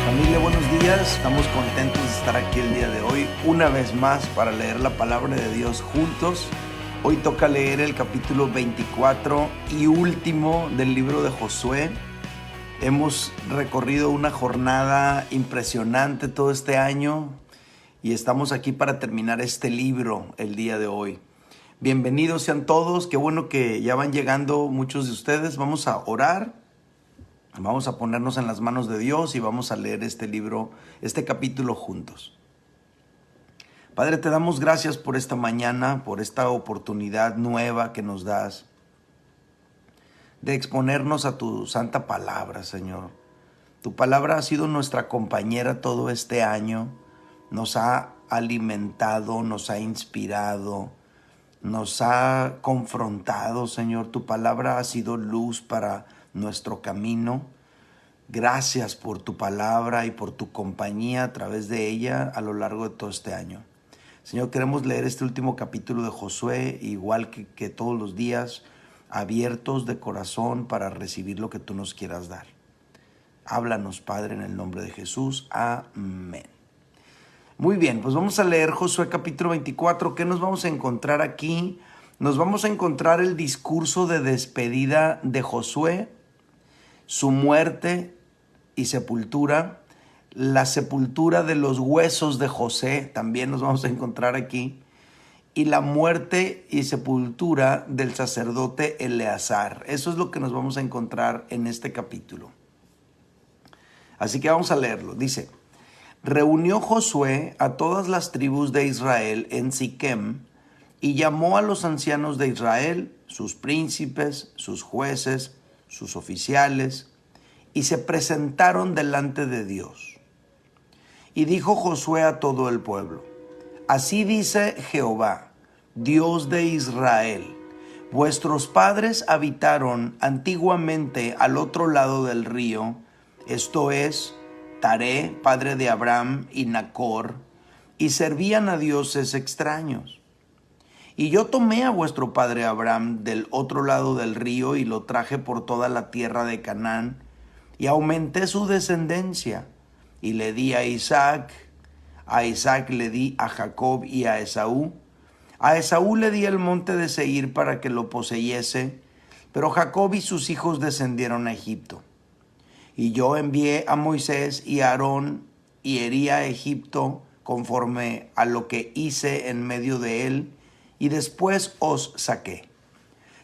Familia, buenos días. Estamos contentos de estar aquí el día de hoy, una vez más, para leer la palabra de Dios juntos. Hoy toca leer el capítulo 24 y último del libro de Josué. Hemos recorrido una jornada impresionante todo este año y estamos aquí para terminar este libro el día de hoy. Bienvenidos sean todos, qué bueno que ya van llegando muchos de ustedes. Vamos a orar. Vamos a ponernos en las manos de Dios y vamos a leer este libro, este capítulo juntos. Padre, te damos gracias por esta mañana, por esta oportunidad nueva que nos das de exponernos a tu santa palabra, Señor. Tu palabra ha sido nuestra compañera todo este año, nos ha alimentado, nos ha inspirado, nos ha confrontado, Señor. Tu palabra ha sido luz para nuestro camino. Gracias por tu palabra y por tu compañía a través de ella a lo largo de todo este año. Señor, queremos leer este último capítulo de Josué, igual que todos los días, abiertos de corazón para recibir lo que tú nos quieras dar. Háblanos, Padre, en el nombre de Jesús. Amén. Muy bien, pues vamos a leer Josué capítulo 24. ¿Qué nos vamos a encontrar aquí? Nos vamos a encontrar el discurso de despedida de Josué, su muerte y sepultura, la sepultura de los huesos de José, también nos vamos a encontrar aquí, y la muerte y sepultura del sacerdote Eleazar. Eso es lo que nos vamos a encontrar en este capítulo. Así que vamos a leerlo. Dice: reunió Josué a todas las tribus de Israel en Siquem y llamó a los ancianos de Israel, sus príncipes, sus jueces, sus oficiales, y se presentaron delante de Dios. Y dijo Josué a todo el pueblo: así dice Jehová, Dios de Israel: vuestros padres habitaron antiguamente al otro lado del río, esto es, Taré, padre de Abraham y Nacor, y servían a dioses extraños. Y yo tomé a vuestro padre Abraham del otro lado del río y lo traje por toda la tierra de Canaán, y aumenté su descendencia, y le di a Isaac le di a Jacob y a Esaú. A Esaú le di el monte de Seir para que lo poseyese, pero Jacob y sus hijos descendieron a Egipto. Y yo envié a Moisés y a Aarón, y herí a Egipto conforme a lo que hice en medio de él, y después os saqué.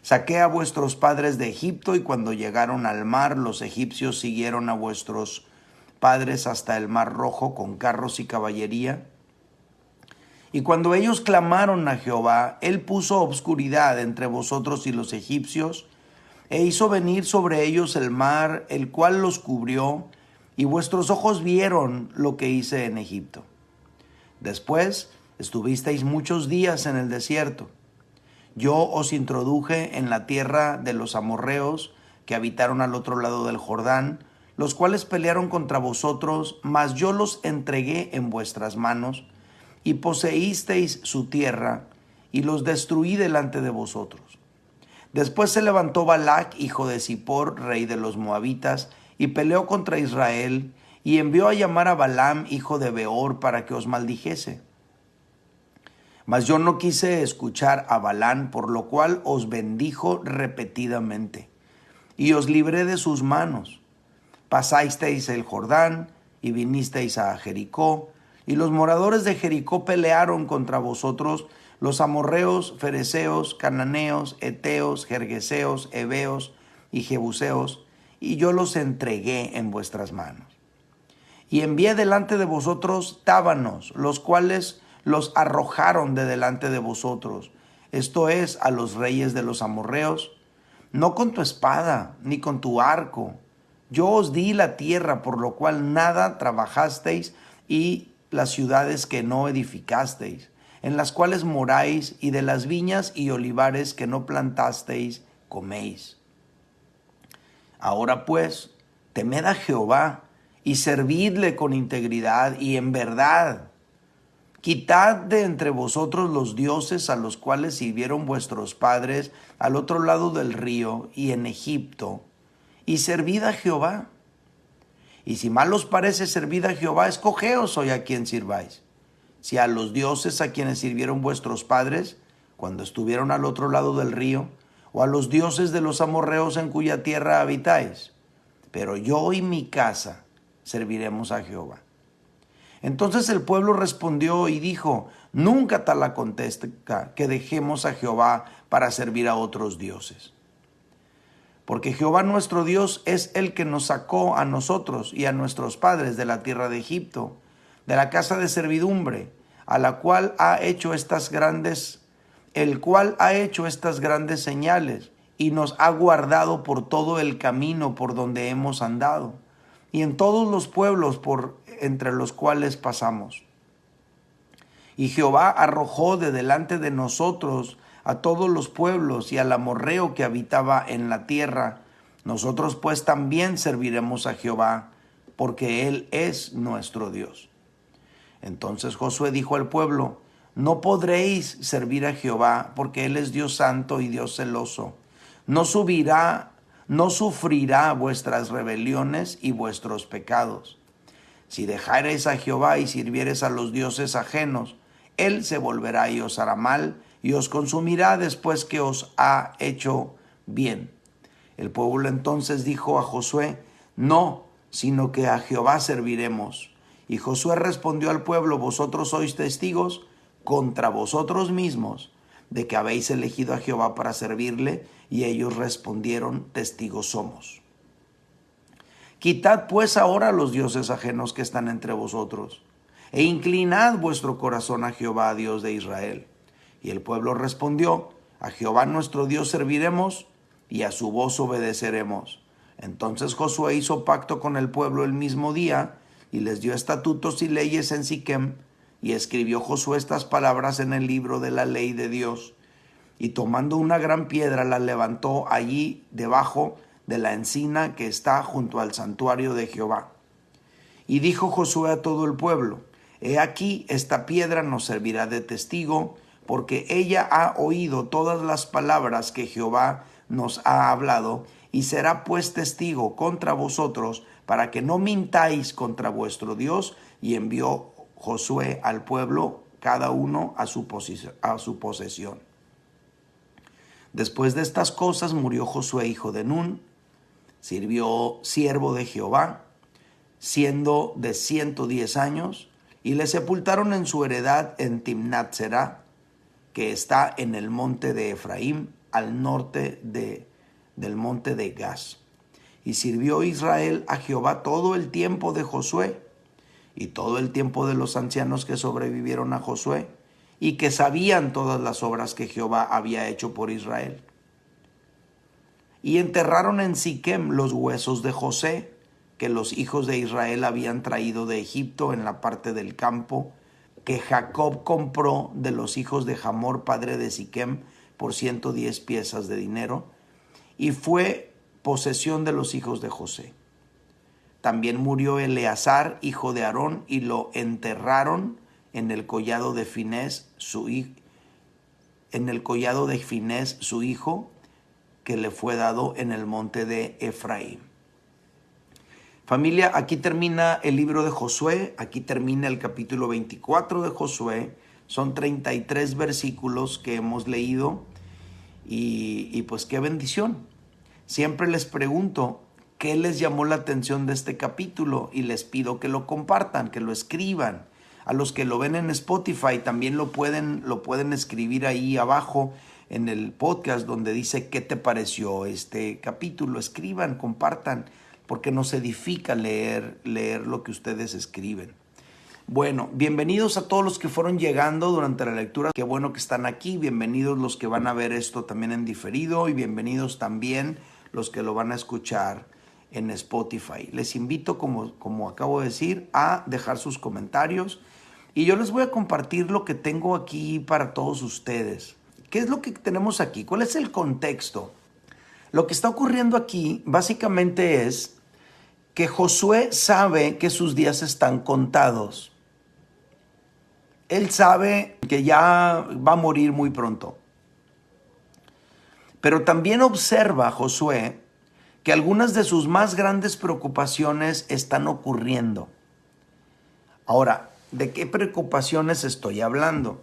Saqué a vuestros padres de Egipto, y cuando llegaron al mar, los egipcios siguieron a vuestros padres hasta el mar Rojo con carros y caballería. Y cuando ellos clamaron a Jehová, él puso obscuridad entre vosotros y los egipcios, e hizo venir sobre ellos el mar, el cual los cubrió, y vuestros ojos vieron lo que hice en Egipto. Después estuvisteis muchos días en el desierto. Yo os introduje en la tierra de los amorreos que habitaron al otro lado del Jordán, los cuales pelearon contra vosotros, mas yo los entregué en vuestras manos, y poseísteis su tierra, y los destruí delante de vosotros. Después se levantó Balac, hijo de Zippor, rey de los moabitas, y peleó contra Israel, y envió a llamar a Balaam, hijo de Beor, para que os maldijese. Mas yo no quise escuchar a Balaam, por lo cual os bendijo repetidamente, y os libré de sus manos. Pasasteis el Jordán, y vinisteis a Jericó, y los moradores de Jericó pelearon contra vosotros, los amorreos, fereceos, cananeos, heteos, gergeseos, heveos y jebuseos, y yo los entregué en vuestras manos. Y envié delante de vosotros tábanos, los cuales los arrojaron de delante de vosotros, esto es, a los reyes de los amorreos, no con tu espada, ni con tu arco. Yo os di la tierra, por lo cual nada trabajasteis, y las ciudades que no edificasteis, en las cuales moráis, y de las viñas y olivares que no plantasteis, coméis. Ahora pues, temed a Jehová, y servidle con integridad y en verdad, Quitad de entre vosotros los dioses a los cuales sirvieron vuestros padres al otro lado del río y en Egipto, y servid a Jehová. Y si mal os parece servir a Jehová, escogeos hoy a quien sirváis. Si a los dioses a quienes sirvieron vuestros padres, cuando estuvieron al otro lado del río, o a los dioses de los amorreos en cuya tierra habitáis. Pero yo y mi casa serviremos a Jehová. Entonces el pueblo respondió y dijo: nunca tal acontezca que dejemos a Jehová para servir a otros dioses. Porque Jehová nuestro Dios es el que nos sacó a nosotros y a nuestros padres de la tierra de Egipto, de la casa de servidumbre, el cual ha hecho estas grandes señales, y nos ha guardado por todo el camino por donde hemos andado, y en todos los pueblos por entre los cuales pasamos. Y Jehová arrojó de delante de nosotros a todos los pueblos y al amorreo que habitaba en la tierra. Nosotros pues también serviremos a Jehová, porque Él es nuestro Dios. Entonces Josué dijo al pueblo: no podréis servir a Jehová, porque Él es Dios santo y Dios celoso. No sufrirá vuestras rebeliones y vuestros pecados. Si dejareis a Jehová y sirviereis a los dioses ajenos, Él se volverá y os hará mal, y os consumirá después que os ha hecho bien. El pueblo entonces dijo a Josué: no, sino que a Jehová serviremos. Y Josué respondió al pueblo: vosotros sois testigos contra vosotros mismos de que habéis elegido a Jehová para servirle. Y ellos respondieron: testigos somos. Quitad pues ahora los dioses ajenos que están entre vosotros, e inclinad vuestro corazón a Jehová, Dios de Israel. Y el pueblo respondió: a Jehová nuestro Dios serviremos, y a su voz obedeceremos. Entonces Josué hizo pacto con el pueblo el mismo día, y les dio estatutos y leyes en Siquem, y escribió Josué estas palabras en el libro de la ley de Dios. Y tomando una gran piedra la levantó allí debajo de la encina que está junto al santuario de Jehová. Y dijo Josué a todo el pueblo: he aquí, esta piedra nos servirá de testigo, porque ella ha oído todas las palabras que Jehová nos ha hablado, y será pues testigo contra vosotros, para que no mintáis contra vuestro Dios. Y envió Josué al pueblo, cada uno a su posesión. Después de estas cosas murió Josué hijo de Nun, siervo de Jehová, siendo de 110 años, y le sepultaron en su heredad en Timnat Será, que está en el monte de Efraín, al norte del monte de Gaz. Y sirvió Israel a Jehová todo el tiempo de Josué, y todo el tiempo de los ancianos que sobrevivieron a Josué, y que sabían todas las obras que Jehová había hecho por Israel. Y enterraron en Siquem los huesos de José, que los hijos de Israel habían traído de Egipto en la parte del campo, que Jacob compró de los hijos de Hamor, padre de Siquem, por 110 piezas de dinero, y fue posesión de los hijos de José. También murió Eleazar, hijo de Aarón, y lo enterraron en el collado de Finés, su hijo, que le fue dado en el monte de Efraín. Familia, aquí termina el libro de Josué, aquí termina el capítulo 24 de Josué. Son 33 versículos que hemos leído y pues qué bendición. Siempre les pregunto qué les llamó la atención de este capítulo y les pido que lo compartan, que lo escriban. A los que lo ven en Spotify también lo pueden escribir ahí abajo en el podcast donde dice qué te pareció este capítulo. Escriban, compartan, porque nos edifica leer lo que ustedes escriben. Bueno, bienvenidos a todos los que fueron llegando durante la lectura. Qué bueno que están aquí. Bienvenidos los que van a ver esto también en diferido, y bienvenidos también los que lo van a escuchar en Spotify. Les invito, como acabo de decir, a dejar sus comentarios, y yo les voy a compartir lo que tengo aquí para todos ustedes. ¿Qué es lo que tenemos aquí? ¿Cuál es el contexto? Lo que está ocurriendo aquí básicamente es que Josué sabe que sus días están contados. Él sabe que ya va a morir muy pronto. Pero también observa Josué que algunas de sus más grandes preocupaciones están ocurriendo. Ahora, ¿de qué preocupaciones estoy hablando?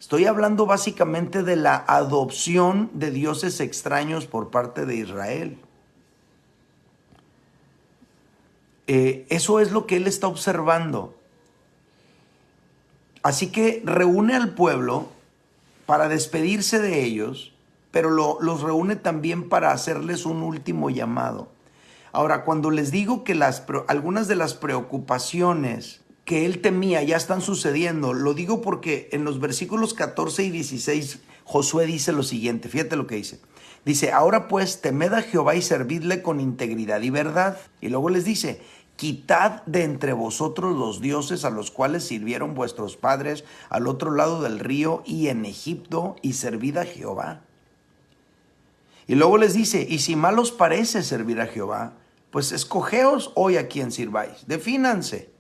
Estoy hablando básicamente de la adopción de dioses extraños por parte de Israel. Eso es lo que él está observando. Así que reúne al pueblo para despedirse de ellos, pero los reúne también para hacerles un último llamado. Ahora, cuando les digo que algunas de las preocupaciones que él temía ya están sucediendo, lo digo porque en los versículos 14 y 16 Josué dice lo siguiente, fíjate lo que dice. Dice, ahora pues temed a Jehová y servidle con integridad y verdad. Y luego les dice, quitad de entre vosotros los dioses a los cuales sirvieron vuestros padres al otro lado del río y en Egipto, y servid a Jehová. Y luego les dice, y si mal os parece servir a Jehová, pues escogeos hoy a quien sirváis, defínanse.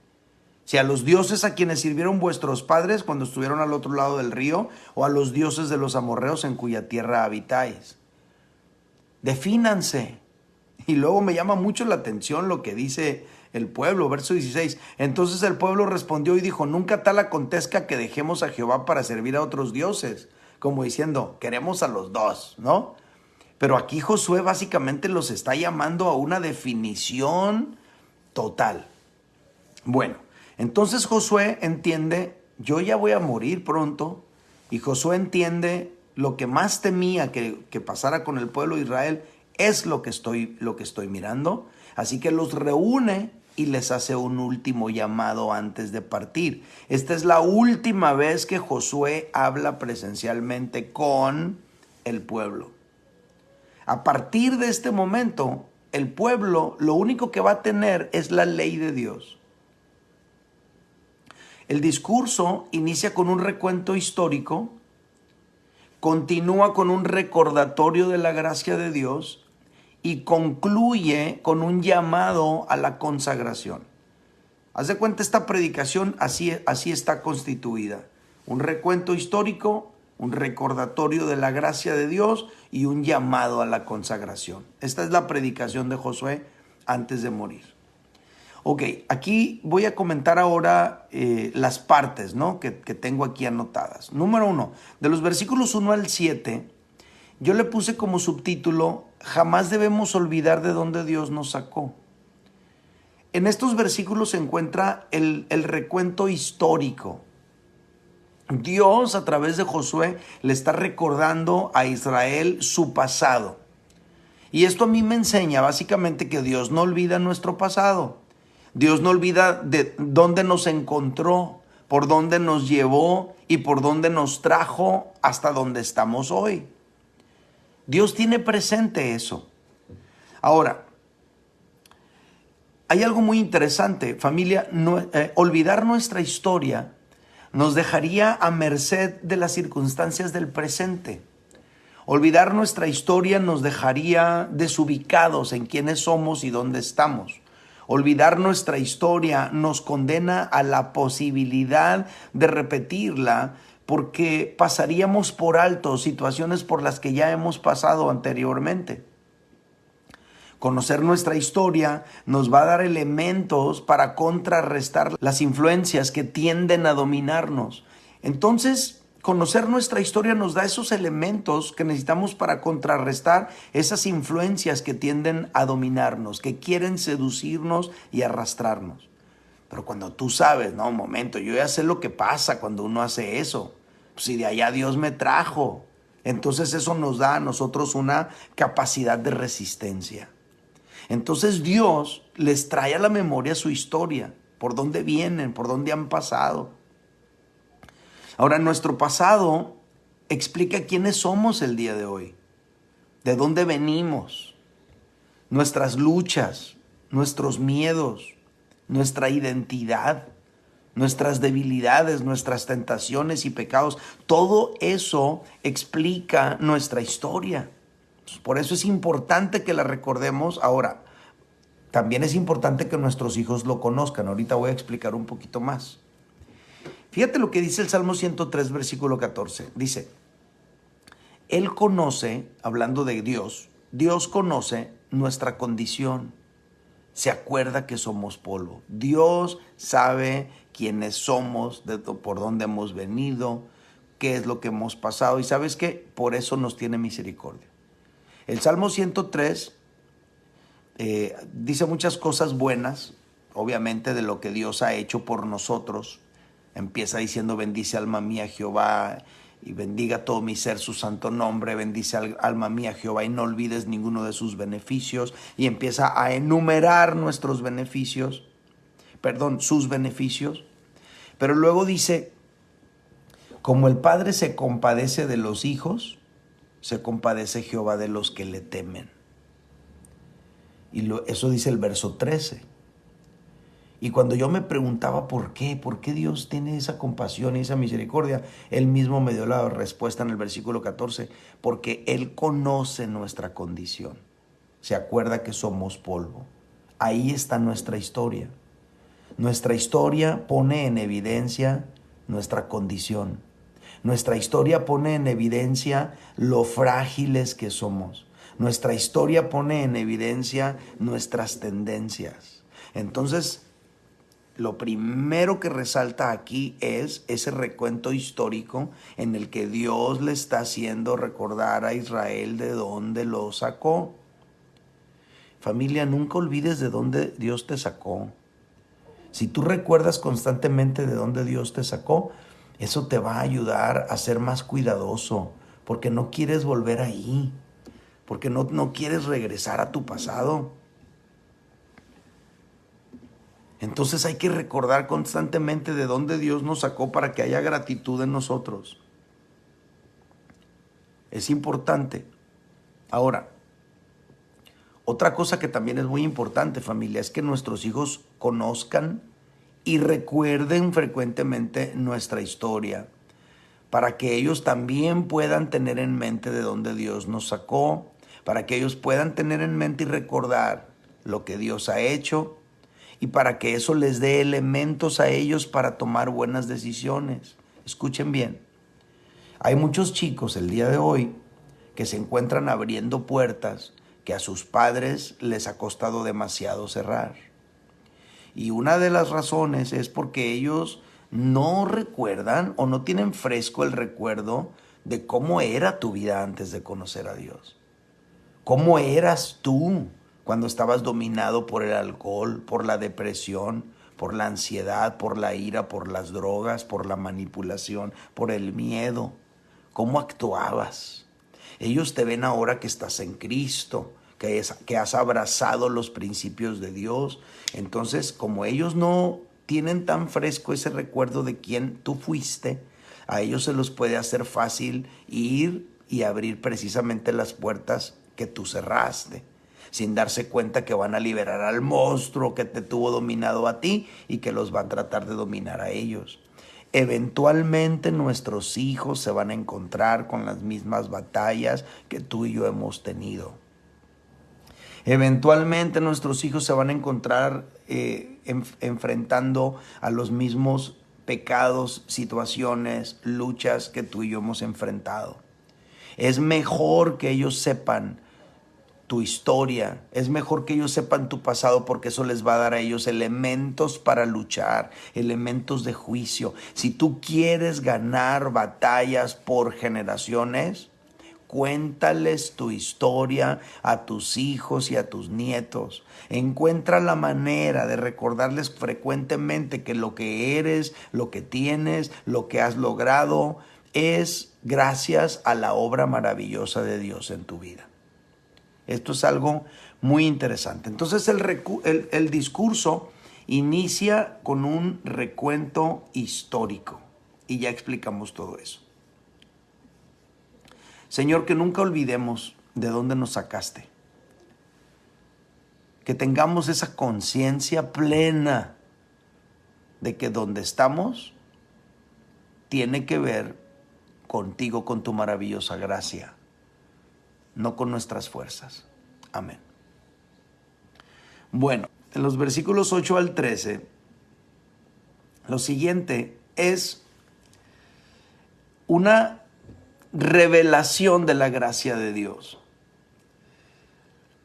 Si a los dioses a quienes sirvieron vuestros padres cuando estuvieron al otro lado del río, o a los dioses de los amorreos en cuya tierra habitáis. Defínanse. Y luego me llama mucho la atención lo que dice el pueblo, verso 16. Entonces el pueblo respondió y dijo, nunca tal acontezca que dejemos a Jehová para servir a otros dioses, como diciendo, queremos a los dos, ¿no? Pero aquí Josué básicamente los está llamando a una definición total. Bueno, entonces Josué entiende, yo ya voy a morir pronto, y Josué entiende lo que más temía que pasara con el pueblo de Israel es lo que estoy mirando. Así que los reúne y les hace un último llamado antes de partir. Esta es la última vez que Josué habla presencialmente con el pueblo. A partir de este momento, el pueblo lo único que va a tener es la ley de Dios. El discurso inicia con un recuento histórico, continúa con un recordatorio de la gracia de Dios y concluye con un llamado a la consagración. Haz de cuenta, esta predicación así está constituida. Un recuento histórico, un recordatorio de la gracia de Dios y un llamado a la consagración. Esta es la predicación de Josué antes de morir. Ok, aquí voy a comentar ahora las partes, ¿no? que tengo aquí anotadas. Número 1, de los versículos 1 al 7, yo le puse como subtítulo, jamás debemos olvidar de dónde Dios nos sacó. En estos versículos se encuentra el recuento histórico. Dios a través de Josué le está recordando a Israel su pasado. Y esto a mí me enseña básicamente que Dios no olvida nuestro pasado. Dios no olvida de dónde nos encontró, por dónde nos llevó y por dónde nos trajo hasta donde estamos hoy. Dios tiene presente eso. Ahora, hay algo muy interesante, familia. Olvidar nuestra historia nos dejaría a merced de las circunstancias del presente. Olvidar nuestra historia nos dejaría desubicados en quiénes somos y dónde estamos. Olvidar nuestra historia nos condena a la posibilidad de repetirla porque pasaríamos por alto situaciones por las que ya hemos pasado anteriormente. Conocer nuestra historia nos va a dar elementos para contrarrestar las influencias que tienden a dominarnos. Entonces, conocer nuestra historia nos da esos elementos que necesitamos para contrarrestar esas influencias que tienden a dominarnos, que quieren seducirnos y arrastrarnos. Pero cuando tú sabes, no, un momento, yo ya sé lo que pasa cuando uno hace eso. Pues si de allá Dios me trajo, entonces eso nos da a nosotros una capacidad de resistencia. Entonces Dios les trae a la memoria su historia, por dónde vienen, por dónde han pasado. Ahora, nuestro pasado explica quiénes somos el día de hoy, de dónde venimos, nuestras luchas, nuestros miedos, nuestra identidad, nuestras debilidades, nuestras tentaciones y pecados. Todo eso explica nuestra historia. Por eso es importante que la recordemos. Ahora, también es importante que nuestros hijos lo conozcan. Ahorita voy a explicar un poquito más. Fíjate lo que dice el Salmo 103, versículo 14. Dice, Él conoce, hablando de Dios, Dios conoce nuestra condición. Se acuerda que somos polvo. Dios sabe quiénes somos, por dónde hemos venido, qué es lo que hemos pasado. Y ¿sabes qué? Por eso nos tiene misericordia. El Salmo 103 dice muchas cosas buenas, obviamente, de lo que Dios ha hecho por nosotros. Empieza diciendo, bendice alma mía Jehová, y bendiga todo mi ser su santo nombre, bendice alma mía Jehová, y no olvides ninguno de sus beneficios. Y empieza a enumerar sus beneficios. Pero luego dice, como el Padre se compadece de los hijos, se compadece Jehová de los que le temen. Y eso dice el verso 13. Y cuando yo me preguntaba por qué Dios tiene esa compasión y esa misericordia, Él mismo me dio la respuesta en el versículo 14, porque Él conoce nuestra condición, se acuerda que somos polvo. Ahí está nuestra historia. Nuestra historia pone en evidencia nuestra condición. Nuestra historia pone en evidencia lo frágiles que somos. Nuestra historia pone en evidencia nuestras tendencias. Entonces, lo primero que resalta aquí es ese recuento histórico en el que Dios le está haciendo recordar a Israel de dónde lo sacó. Familia, nunca olvides de dónde Dios te sacó. Si tú recuerdas constantemente de dónde Dios te sacó, eso te va a ayudar a ser más cuidadoso, porque no quieres volver ahí, porque no quieres regresar a tu pasado. Entonces hay que recordar constantemente de dónde Dios nos sacó para que haya gratitud en nosotros. Es importante. Ahora, otra cosa que también es muy importante, familia, es que nuestros hijos conozcan y recuerden frecuentemente nuestra historia, para que ellos también puedan tener en mente de dónde Dios nos sacó, para que ellos puedan tener en mente y recordar lo que Dios ha hecho, y para que eso les dé elementos a ellos para tomar buenas decisiones. Escuchen bien, hay muchos chicos el día de hoy que se encuentran abriendo puertas que a sus padres les ha costado demasiado cerrar. Y una de las razones es porque ellos no recuerdan o no tienen fresco el recuerdo de cómo era tu vida antes de conocer a Dios. ¿Cómo eras tú cuando estabas dominado por el alcohol, por la depresión, por la ansiedad, por la ira, por las drogas, por la manipulación, por el miedo? ¿Cómo actuabas? Ellos te ven ahora que estás en Cristo, que has abrazado los principios de Dios. Entonces, como ellos no tienen tan fresco ese recuerdo de quién tú fuiste, a ellos se los puede hacer fácil ir y abrir precisamente las puertas que tú cerraste, sin darse cuenta que van a liberar al monstruo que te tuvo dominado a ti y que los va a tratar de dominar a ellos. Eventualmente nuestros hijos se van a encontrar con las mismas batallas que tú y yo hemos tenido. Eventualmente nuestros hijos se van a encontrar enfrentando a los mismos pecados, situaciones, luchas que tú y yo hemos enfrentado. Es mejor que ellos sepan tu historia, es mejor que ellos sepan tu pasado, porque eso les va a dar a ellos elementos para luchar, elementos de juicio. Si tú quieres ganar batallas por generaciones, cuéntales tu historia a tus hijos y a tus nietos. Encuentra la manera de recordarles frecuentemente que lo que eres, lo que tienes, lo que has logrado, es gracias a la obra maravillosa de Dios en tu vida. Esto es algo muy interesante. Entonces el discurso inicia con un recuento histórico y ya explicamos todo eso. Señor, que nunca olvidemos de dónde nos sacaste. Que tengamos esa conciencia plena de que donde estamos tiene que ver contigo, con tu maravillosa gracia, no con nuestras fuerzas. Amén. Bueno, en los versículos 8 al 13, lo siguiente es una revelación de la gracia de Dios.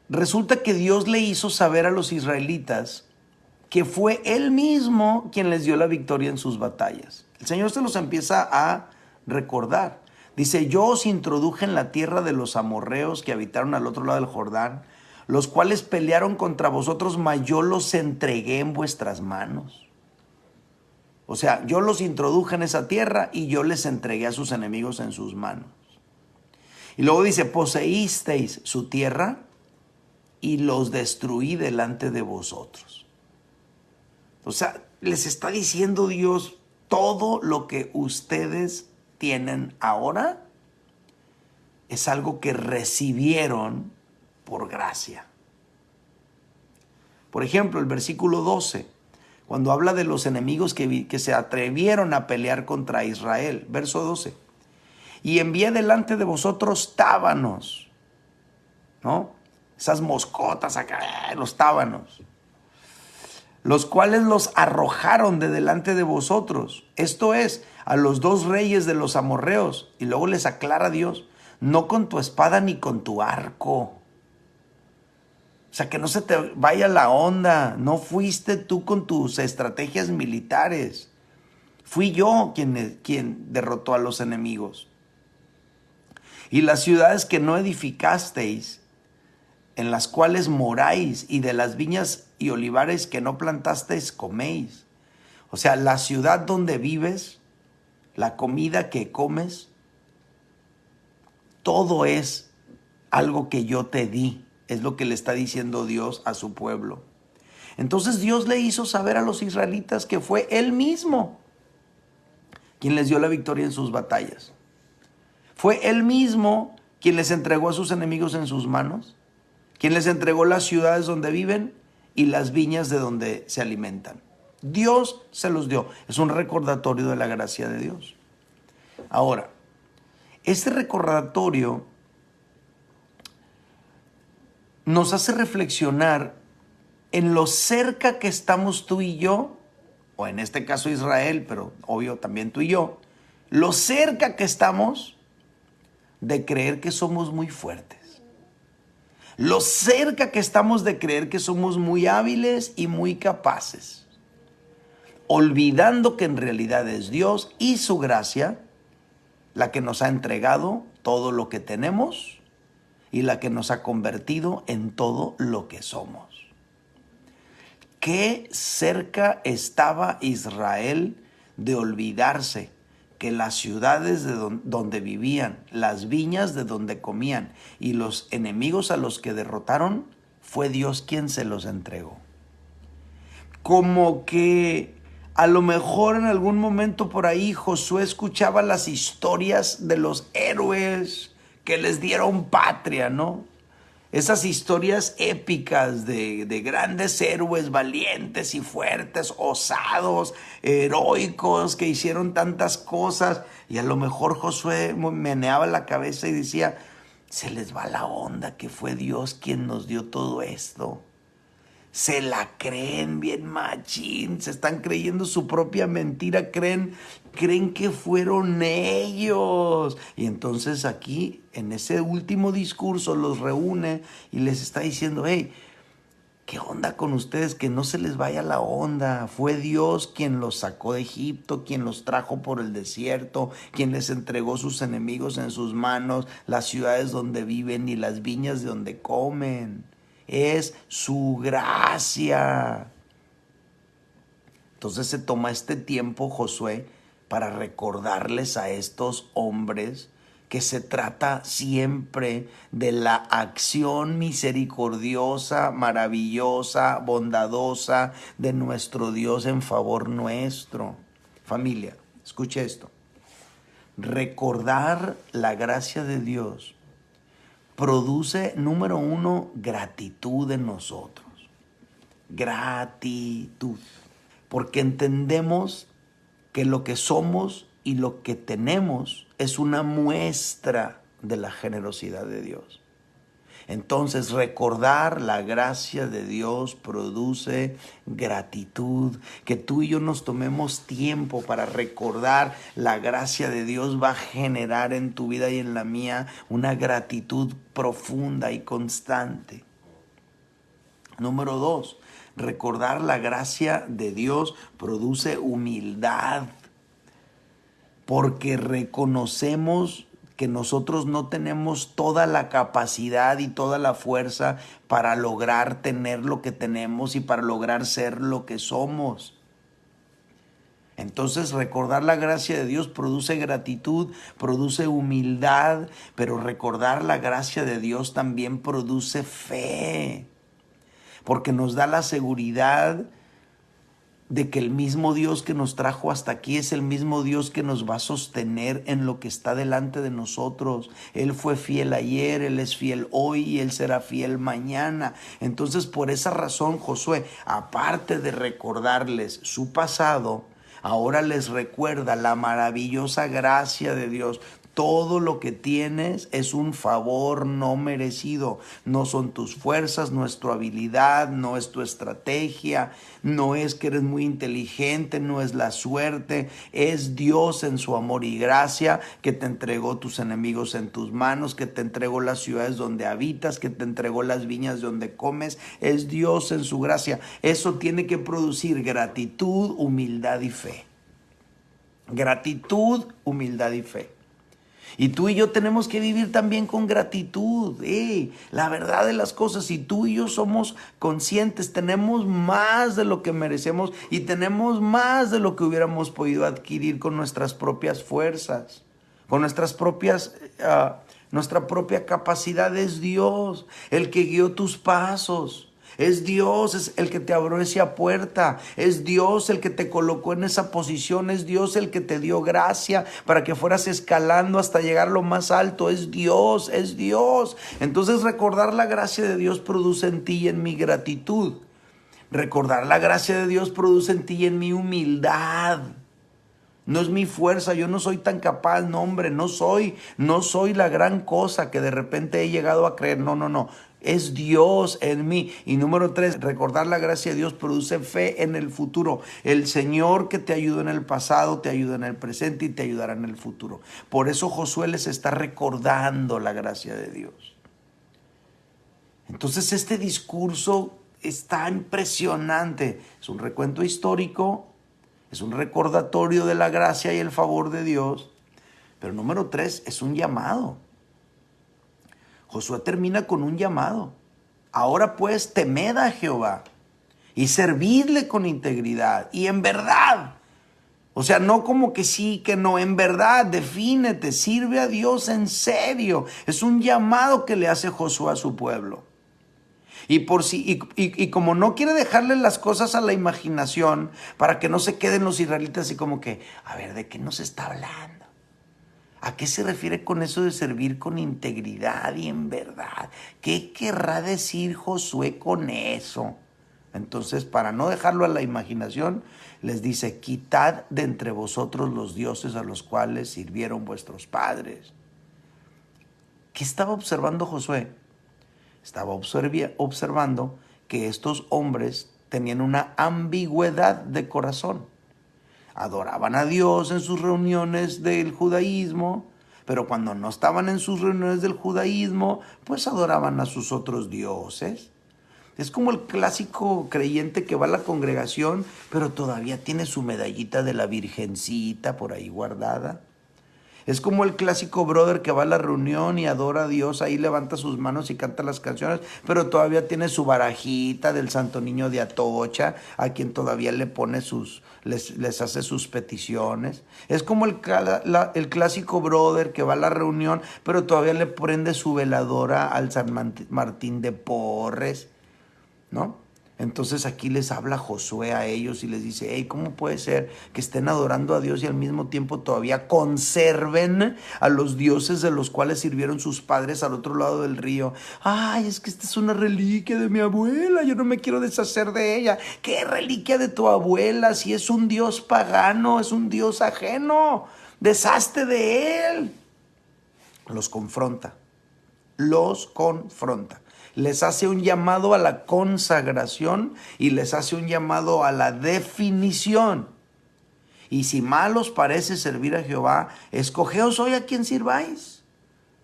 Resulta que Dios le hizo saber a los israelitas que fue Él mismo quien les dio la victoria en sus batallas. El Señor se los empieza a recordar. Dice, yo os introduje en la tierra de los amorreos que habitaron al otro lado del Jordán, los cuales pelearon contra vosotros, mas yo los entregué en vuestras manos. O sea, yo los introduje en esa tierra y yo les entregué a sus enemigos en sus manos. Y luego dice, poseísteis su tierra y los destruí delante de vosotros. O sea, les está diciendo Dios, todo lo que ustedes tienen ahora es algo que recibieron por gracia. Por ejemplo, el versículo 12, cuando habla de los enemigos que se atrevieron a pelear contra Israel, verso 12, y envié delante de vosotros tábanos, ¿no? Esas moscotas acá, los tábanos, los cuales los arrojaron de delante de vosotros. Esto es, a los dos reyes de los amorreos. Y luego les aclara Dios, no con tu espada ni con tu arco. O sea, que no se te vaya la onda. No fuiste tú con tus estrategias militares. Fui yo quien derrotó a los enemigos. Y las ciudades que no edificasteis, en las cuales moráis, y de las viñas y olivares que no plantasteis, coméis. O sea, la ciudad donde vives, la comida que comes, todo es algo que yo te di. Es lo que le está diciendo Dios a su pueblo. Entonces Dios le hizo saber a los israelitas que fue Él mismo quien les dio la victoria en sus batallas. Fue Él mismo quien les entregó a sus enemigos en sus manos, quien les entregó las ciudades donde viven y las viñas de donde se alimentan. Dios se los dio. Es un recordatorio de la gracia de Dios. Ahora, este recordatorio nos hace reflexionar en lo cerca que estamos tú y yo, o en este caso Israel, pero obvio también tú y yo, lo cerca que estamos de creer que somos muy fuertes. Lo cerca que estamos de creer que somos muy hábiles y muy capaces, olvidando que en realidad es Dios y su gracia la que nos ha entregado todo lo que tenemos y la que nos ha convertido en todo lo que somos. Qué cerca estaba Israel de olvidarse que las ciudades de donde vivían, las viñas de donde comían y los enemigos a los que derrotaron, fue Dios quien se los entregó. Como que a lo mejor en algún momento por ahí Josué escuchaba las historias de los héroes que les dieron patria, ¿no? Esas historias épicas de grandes héroes valientes y fuertes, osados, heroicos, que hicieron tantas cosas. Y a lo mejor Josué meneaba la cabeza y decía, se les va la onda que fue Dios quien nos dio todo esto. Se la creen bien machín, se están creyendo su propia mentira, creen que fueron ellos. Y entonces aquí, en ese último discurso, los reúne y les está diciendo, hey, ¿qué onda con ustedes? Que no se les vaya la onda. Fue Dios quien los sacó de Egipto, quien los trajo por el desierto, quien les entregó sus enemigos en sus manos, las ciudades donde viven y las viñas de donde comen. Es su gracia. Entonces se toma este tiempo Josué para recordarles a estos hombres que se trata siempre de la acción misericordiosa, maravillosa, bondadosa de nuestro Dios en favor nuestro. Familia, escuche esto. Recordar la gracia de Dios produce, número uno, gratitud en nosotros. Gratitud. Porque entendemos que lo que somos y lo que tenemos es una muestra de la generosidad de Dios. Entonces, recordar la gracia de Dios produce gratitud. Que tú y yo nos tomemos tiempo para recordar la gracia de Dios va a generar en tu vida y en la mía una gratitud profunda y constante. Número 2, recordar la gracia de Dios produce humildad, porque reconocemos que nosotros no tenemos toda la capacidad y toda la fuerza para lograr tener lo que tenemos y para lograr ser lo que somos. Entonces, recordar la gracia de Dios produce gratitud, produce humildad, pero recordar la gracia de Dios también produce fe, porque nos da la seguridad de que el mismo Dios que nos trajo hasta aquí es el mismo Dios que nos va a sostener en lo que está delante de nosotros. Él fue fiel ayer, Él es fiel hoy y Él será fiel mañana. Entonces, por esa razón, Josué, aparte de recordarles su pasado, ahora les recuerda la maravillosa gracia de Dios. Todo lo que tienes es un favor no merecido. No son tus fuerzas, no es tu habilidad, no es tu estrategia, no es que eres muy inteligente, no es la suerte. Es Dios en su amor y gracia que te entregó tus enemigos en tus manos, que te entregó las ciudades donde habitas, que te entregó las viñas donde comes. Es Dios en su gracia. Eso tiene que producir gratitud, humildad y fe. Gratitud, humildad y fe. Y tú y yo tenemos que vivir también con gratitud. La verdad de las cosas, si tú y yo somos conscientes, tenemos más de lo que merecemos y tenemos más de lo que hubiéramos podido adquirir con nuestras propias fuerzas, con nuestras propias, nuestra propia capacidad. Es Dios el que guió tus pasos. Es Dios es el que te abrió esa puerta. Es Dios el que te colocó en esa posición. Es Dios el que te dio gracia para que fueras escalando hasta llegar a lo más alto. Es Dios, es Dios. Entonces, recordar la gracia de Dios produce en ti y en mi gratitud. Recordar la gracia de Dios produce en ti y en mi humildad. No es mi fuerza, yo no soy tan capaz, no hombre, no soy la gran cosa que de repente he llegado a creer. No. Es Dios en mí. Y número 3, recordar la gracia de Dios produce fe en el futuro. El Señor que te ayudó en el pasado, te ayuda en el presente y te ayudará en el futuro. Por eso Josué les está recordando la gracia de Dios. Entonces este discurso está impresionante. Es un recuento histórico, es un recordatorio de la gracia y el favor de Dios. Pero número 3, es un llamado. Josué termina con un llamado. Ahora pues, temed a Jehová y servidle con integridad y en verdad. O sea, no como que sí, que no, en verdad, defínete, sirve a Dios en serio. Es un llamado que le hace Josué a su pueblo. Y como no quiere dejarle las cosas a la imaginación para que no se queden los israelitas así como que, a ver, ¿de qué nos está hablando? ¿A qué se refiere con eso de servir con integridad y en verdad? ¿Qué querrá decir Josué con eso? Entonces, para no dejarlo a la imaginación, les dice, quitad de entre vosotros los dioses a los cuales sirvieron vuestros padres. ¿Qué estaba observando Josué? Estaba observando que estos hombres tenían una ambigüedad de corazón. Adoraban a Dios en sus reuniones del judaísmo, pero cuando no estaban en sus reuniones del judaísmo, pues adoraban a sus otros dioses. Es como el clásico creyente que va a la congregación, pero todavía tiene su medallita de la virgencita por ahí guardada. Es como el clásico brother que va a la reunión y adora a Dios, ahí levanta sus manos y canta las canciones, pero todavía tiene su barajita del Santo Niño de Atocha, a quien todavía le pone les hace sus peticiones. Es como el clásico brother que va a la reunión, pero todavía le prende su veladora al San Martín de Porres, ¿no? Entonces aquí les habla Josué a ellos y les dice, hey, ¿cómo puede ser que estén adorando a Dios y al mismo tiempo todavía conserven a los dioses de los cuales sirvieron sus padres al otro lado del río? Ay, es que esta es una reliquia de mi abuela, yo no me quiero deshacer de ella. ¿Qué reliquia de tu abuela? Si es un dios pagano, es un dios ajeno, deshazte de él. Los confronta. los confronta. Les hace un llamado a la consagración y les hace un llamado a la definición. Y si mal os parece servir a Jehová, escogeos hoy a quien sirváis.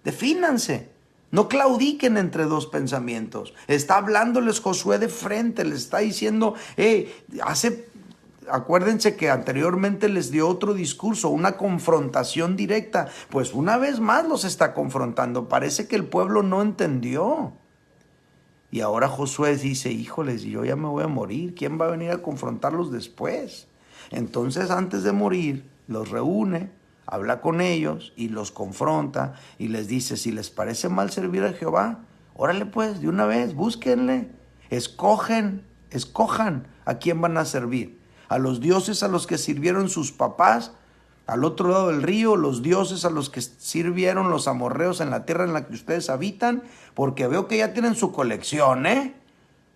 Defínanse. No claudiquen entre dos pensamientos. Está hablándoles Josué de frente, les está diciendo, acuérdense que anteriormente les dio otro discurso, una confrontación directa. Pues una vez más los está confrontando. Parece que el pueblo no entendió. Y ahora Josué dice, híjoles, yo ya me voy a morir. ¿Quién va a venir a confrontarlos después? Entonces, antes de morir, los reúne, habla con ellos y los confronta y les dice, si les parece mal servir a Jehová, órale pues, de una vez, búsquenle, escojan a quién van a servir. A los dioses a los que sirvieron sus papás, al otro lado del río, los dioses a los que sirvieron los amorreos en la tierra en la que ustedes habitan, porque veo que ya tienen su colección, ¿eh?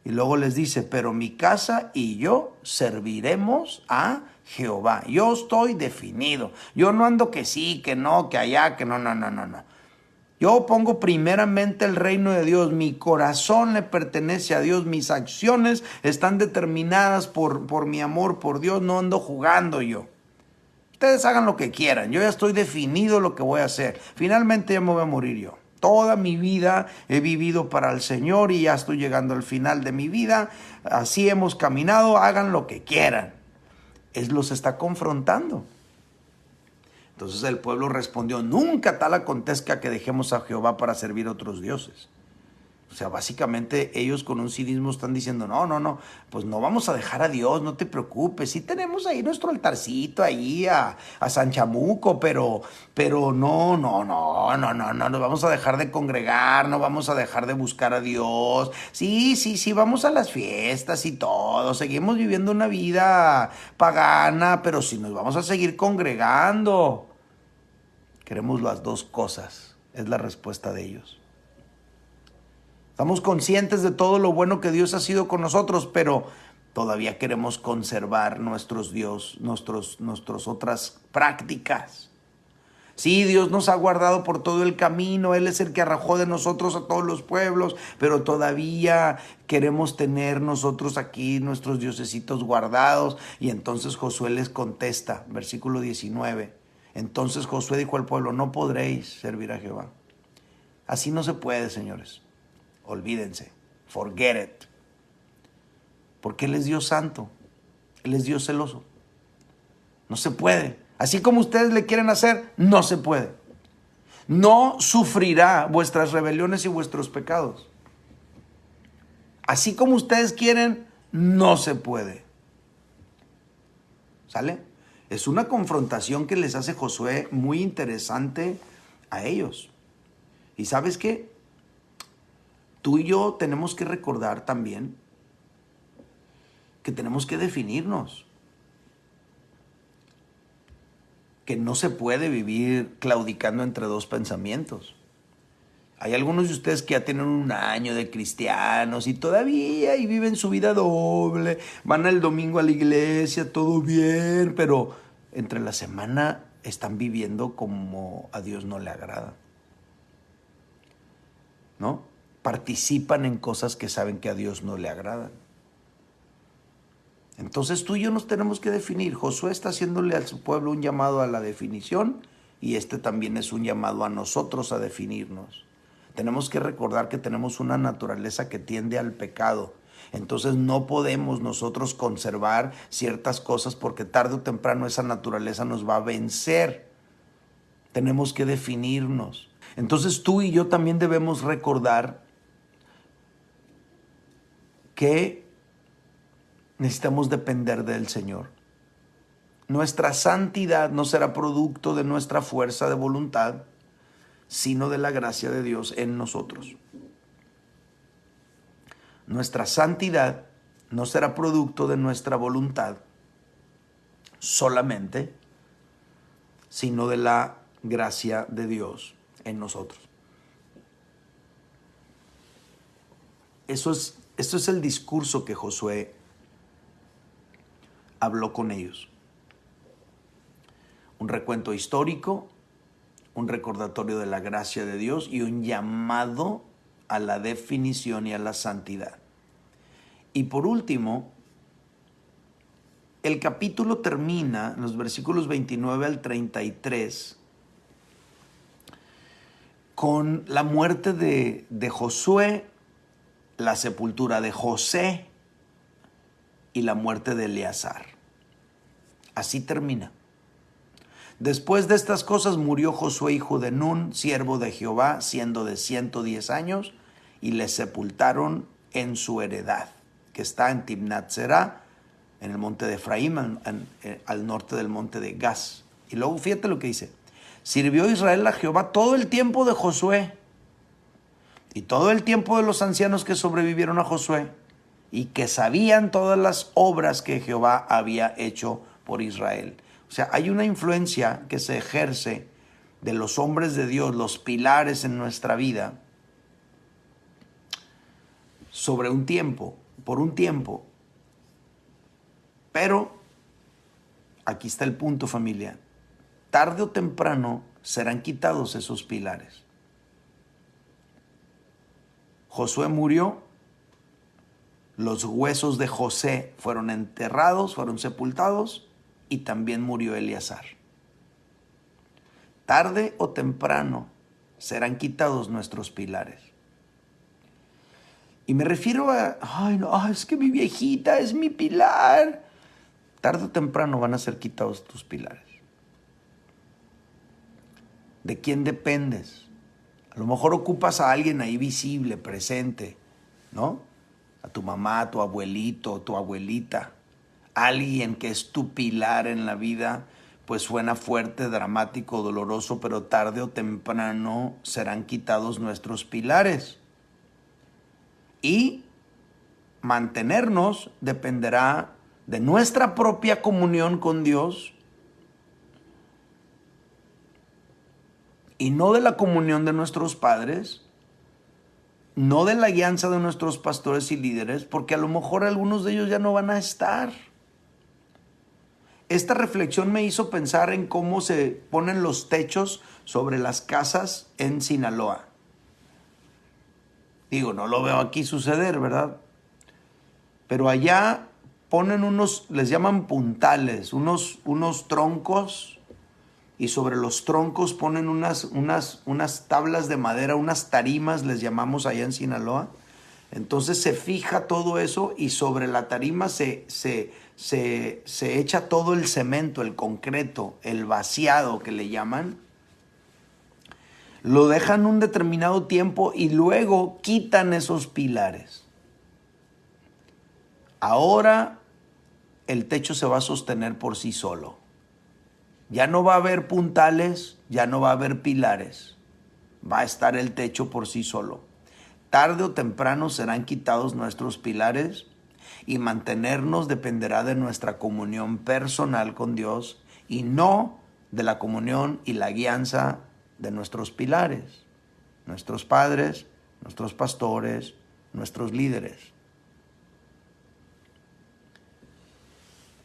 Y luego les dice, pero mi casa y yo serviremos a Jehová. Yo estoy definido. Yo no ando que sí, que no, que allá, que no. Yo pongo primeramente el reino de Dios. Mi corazón le pertenece a Dios. Mis acciones están determinadas por mi amor por Dios. No ando jugando yo. Ustedes hagan lo que quieran. Yo ya estoy definido lo que voy a hacer. Finalmente ya me voy a morir yo. Toda mi vida he vivido para el Señor y ya estoy llegando al final de mi vida. Así hemos caminado, hagan lo que quieran. Él los está confrontando. Entonces el pueblo respondió, nunca tal acontezca que dejemos a Jehová para servir a otros dioses. O sea, básicamente ellos con un cinismo están diciendo, no, pues no vamos a dejar a Dios, no te preocupes. Sí tenemos ahí nuestro altarcito ahí a San Chamuco, pero no, nos vamos a dejar de congregar, no vamos a dejar de buscar a Dios. Sí, vamos a las fiestas y todo, seguimos viviendo una vida pagana, pero sí nos vamos a seguir congregando. Queremos las dos cosas, es la respuesta de ellos. Estamos conscientes de todo lo bueno que Dios ha sido con nosotros, pero todavía queremos conservar nuestras otras prácticas. Sí, Dios nos ha guardado por todo el camino, Él es el que arrojó de nosotros a todos los pueblos, pero todavía queremos tener nosotros aquí nuestros diosesitos guardados. Y entonces Josué les contesta, versículo 19. Entonces Josué dijo al pueblo, no podréis servir a Jehová. Así no se puede, señores. Olvídense, forget it. Porque Él es Dios santo, Él es Dios celoso. No se puede. Así como ustedes le quieren hacer, no se puede. No sufrirá vuestras rebeliones y vuestros pecados. Así como ustedes quieren, no se puede. ¿Sale? Es una confrontación que les hace Josué muy interesante a ellos. ¿Y sabes qué? Tú y yo tenemos que recordar también que tenemos que definirnos. Que no se puede vivir claudicando entre dos pensamientos. Hay algunos de ustedes que ya tienen un año de cristianos y todavía y viven su vida doble. Van el domingo a la iglesia, todo bien, pero entre la semana están viviendo como a Dios no le agrada. ¿No? Participan en cosas que saben que a Dios no le agradan. Entonces tú y yo nos tenemos que definir. Josué está haciéndole a su pueblo un llamado a la definición y este también es un llamado a nosotros a definirnos. Tenemos que recordar que tenemos una naturaleza que tiende al pecado. Entonces no podemos nosotros conservar ciertas cosas porque tarde o temprano esa naturaleza nos va a vencer. Tenemos que definirnos. Entonces tú y yo también debemos recordar que necesitamos depender del Señor. Nuestra santidad no será producto de nuestra fuerza de voluntad, sino de la gracia de Dios en nosotros. Nuestra santidad no será producto de nuestra voluntad solamente, sino de la gracia de Dios en nosotros. Esto es el discurso que Josué habló con ellos. Un recuento histórico, un recordatorio de la gracia de Dios y un llamado a la definición y a la santidad. Y por último, el capítulo termina en los versículos 29 al 33 con la muerte de Josué, la sepultura de José y la muerte de Eleazar. Así termina. Después de estas cosas murió Josué hijo de Nun, siervo de Jehová, siendo de 110 años, y le sepultaron en su heredad, que está en Timnat Será, en el monte de Efraín, al norte del monte de Gaz. Y luego fíjate lo que dice: sirvió Israel a Jehová todo el tiempo de Josué y todo el tiempo de los ancianos que sobrevivieron a Josué y que sabían todas las obras que Jehová había hecho por Israel. O sea, hay una influencia que se ejerce de los hombres de Dios, los pilares en nuestra vida, sobre un tiempo, por un tiempo. Pero, aquí está el punto, familia, tarde o temprano serán quitados esos pilares. Josué murió, los huesos de José fueron enterrados, fueron sepultados, y también murió Eleazar. Tarde o temprano serán quitados nuestros pilares. Y me refiero a, es que mi viejita es mi pilar. Tarde o temprano van a ser quitados tus pilares. ¿De quién dependes? A lo mejor ocupas a alguien ahí visible, presente, ¿no? A tu mamá, a tu abuelito, tu abuelita. Alguien que es tu pilar en la vida, pues suena fuerte, dramático, doloroso, pero tarde o temprano serán quitados nuestros pilares. Y mantenernos dependerá de nuestra propia comunión con Dios y no de la comunión de nuestros padres, no de la guianza de nuestros pastores y líderes, porque a lo mejor algunos de ellos ya no van a estar. Esta reflexión me hizo pensar en cómo se ponen los techos sobre las casas en Sinaloa. Digo, no lo veo aquí suceder, ¿verdad? Pero allá ponen les llaman puntales, unos troncos, y sobre los troncos ponen unas tablas de madera, unas tarimas, les llamamos allá en Sinaloa. Entonces se fija todo eso y sobre la tarima se echa todo el cemento, el concreto, el vaciado que le llaman. Lo dejan un determinado tiempo y luego quitan esos pilares. Ahora el techo se va a sostener por sí solo. Ya no va a haber puntales, ya no va a haber pilares. Va a estar el techo por sí solo. Tarde o temprano serán quitados nuestros pilares y mantenernos dependerá de nuestra comunión personal con Dios y no de la comunión y la guianza de nuestros pilares, nuestros padres, nuestros pastores, nuestros líderes.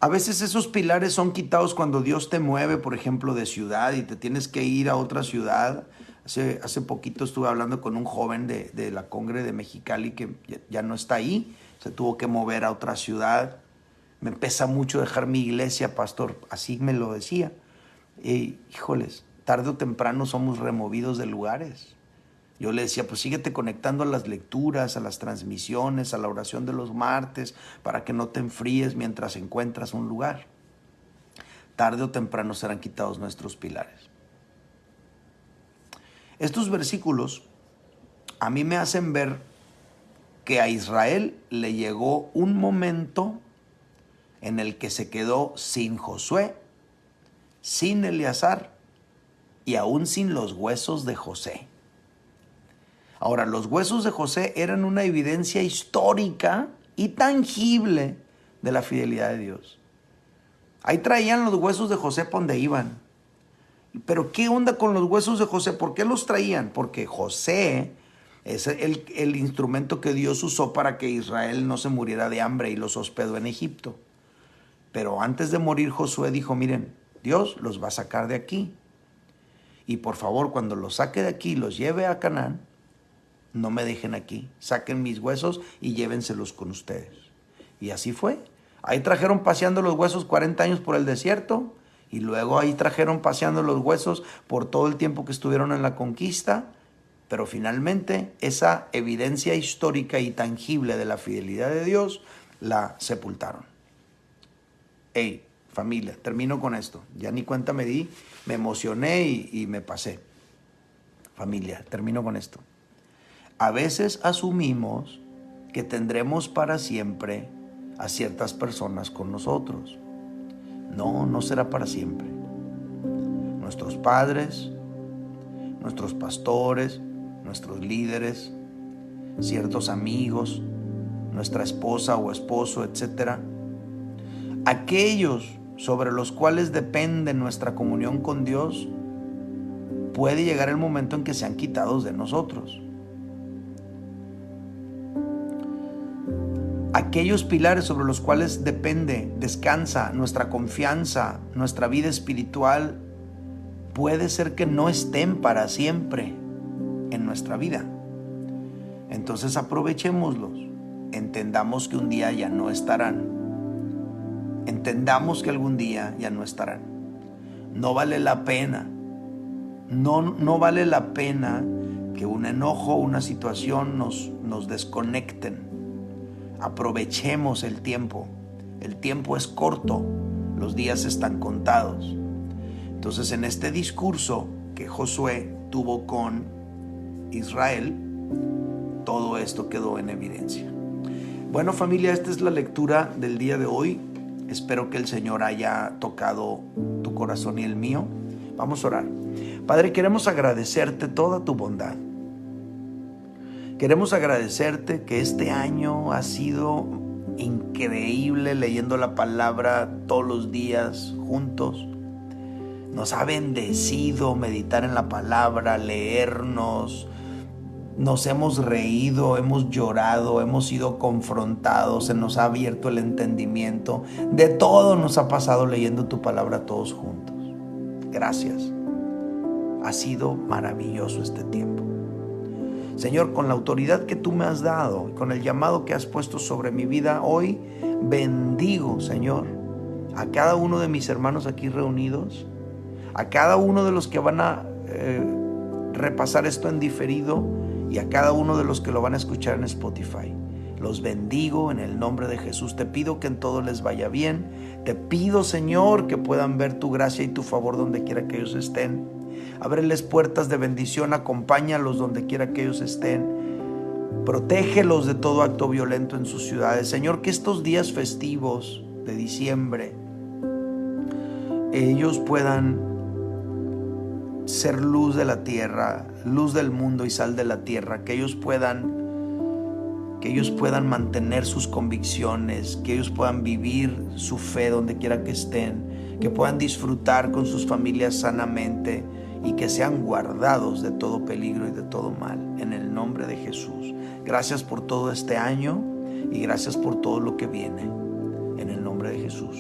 A veces esos pilares son quitados cuando Dios te mueve, por ejemplo, de ciudad y te tienes que ir a otra ciudad. Hace poquito estuve hablando con un joven de la Congre de Mexicali que ya no está ahí, se tuvo que mover a otra ciudad. Me pesa mucho dejar mi iglesia, pastor, así me lo decía. Híjoles, tarde o temprano somos removidos de lugares. Yo le decía, pues síguete conectando a las lecturas, a las transmisiones, a la oración de los martes, para que no te enfríes mientras encuentras un lugar. Tarde o temprano serán quitados nuestros pilares. Estos versículos a mí me hacen ver que a Israel le llegó un momento en el que se quedó sin Josué, sin Eleazar y aún sin los huesos de José. Ahora, los huesos de José eran una evidencia histórica y tangible de la fidelidad de Dios. Ahí traían los huesos de José por donde iban. Pero ¿qué onda con los huesos de José? ¿Por qué los traían? Porque José es el instrumento que Dios usó para que Israel no se muriera de hambre y los hospedó en Egipto. Pero antes de morir Josué dijo, miren, Dios los va a sacar de aquí. Y por favor, cuando los saque de aquí y los lleve a Canaán, no me dejen aquí. Saquen mis huesos y llévenselos con ustedes. Y así fue. Ahí trajeron paseando los huesos 40 años por el desierto. Y luego ahí trajeron paseando los huesos por todo el tiempo que estuvieron en la conquista. Pero finalmente esa evidencia histórica y tangible de la fidelidad de Dios la sepultaron. Hey, familia, termino con esto. Ya ni cuenta me di, me emocioné y me pasé. Familia, termino con esto. A veces asumimos que tendremos para siempre a ciertas personas con nosotros. No, no será para siempre. Nuestros padres, nuestros pastores, nuestros líderes, ciertos amigos, nuestra esposa o esposo, etc. Aquellos sobre los cuales depende nuestra comunión con Dios, puede llegar el momento en que sean quitados de nosotros. Aquellos pilares sobre los cuales depende, descansa nuestra confianza, nuestra vida espiritual, puede ser que no estén para siempre en nuestra vida. Entonces aprovechémoslos. Entendamos que un día ya no estarán. Entendamos que algún día ya no estarán. No vale la pena. No vale la pena que un enojo o una situación nos desconecten. Aprovechemos el tiempo. El tiempo es corto, los días están contados. Entonces, en este discurso que Josué tuvo con Israel, todo esto quedó en evidencia. Bueno, familia, esta es la lectura del día de hoy. Espero que el Señor haya tocado tu corazón y el mío. Vamos a orar. Padre, queremos agradecerte toda tu bondad. Queremos agradecerte que este año ha sido increíble leyendo la palabra todos los días juntos. Nos ha bendecido meditar en la palabra, leernos. Nos hemos reído, hemos llorado, hemos sido confrontados, se nos ha abierto el entendimiento. De todo nos ha pasado leyendo tu palabra todos juntos. Gracias. Ha sido maravilloso este tiempo. Señor, con la autoridad que tú me has dado y con el llamado que has puesto sobre mi vida hoy, bendigo, Señor, a cada uno de mis hermanos aquí reunidos, a cada uno de los que van a repasar esto en diferido y a cada uno de los que lo van a escuchar en Spotify. Los bendigo en el nombre de Jesús. Te pido que en todo les vaya bien. Te pido, Señor, que puedan ver tu gracia y tu favor donde quiera que ellos estén. Ábreles puertas de bendición, acompáñalos donde quiera que ellos estén. Protégelos de todo acto violento en sus ciudades. Señor, que estos días festivos de diciembre, ellos puedan ser luz de la tierra, luz del mundo y sal de la tierra. Que ellos puedan mantener sus convicciones, que ellos puedan vivir su fe donde quiera que estén, que puedan disfrutar con sus familias sanamente y que sean guardados de todo peligro y de todo mal, en el nombre de Jesús. Gracias por todo este año y gracias por todo lo que viene, en el nombre de Jesús.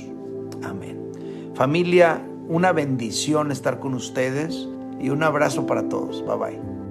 Amén. Familia, una bendición estar con ustedes y un abrazo para todos. Bye bye.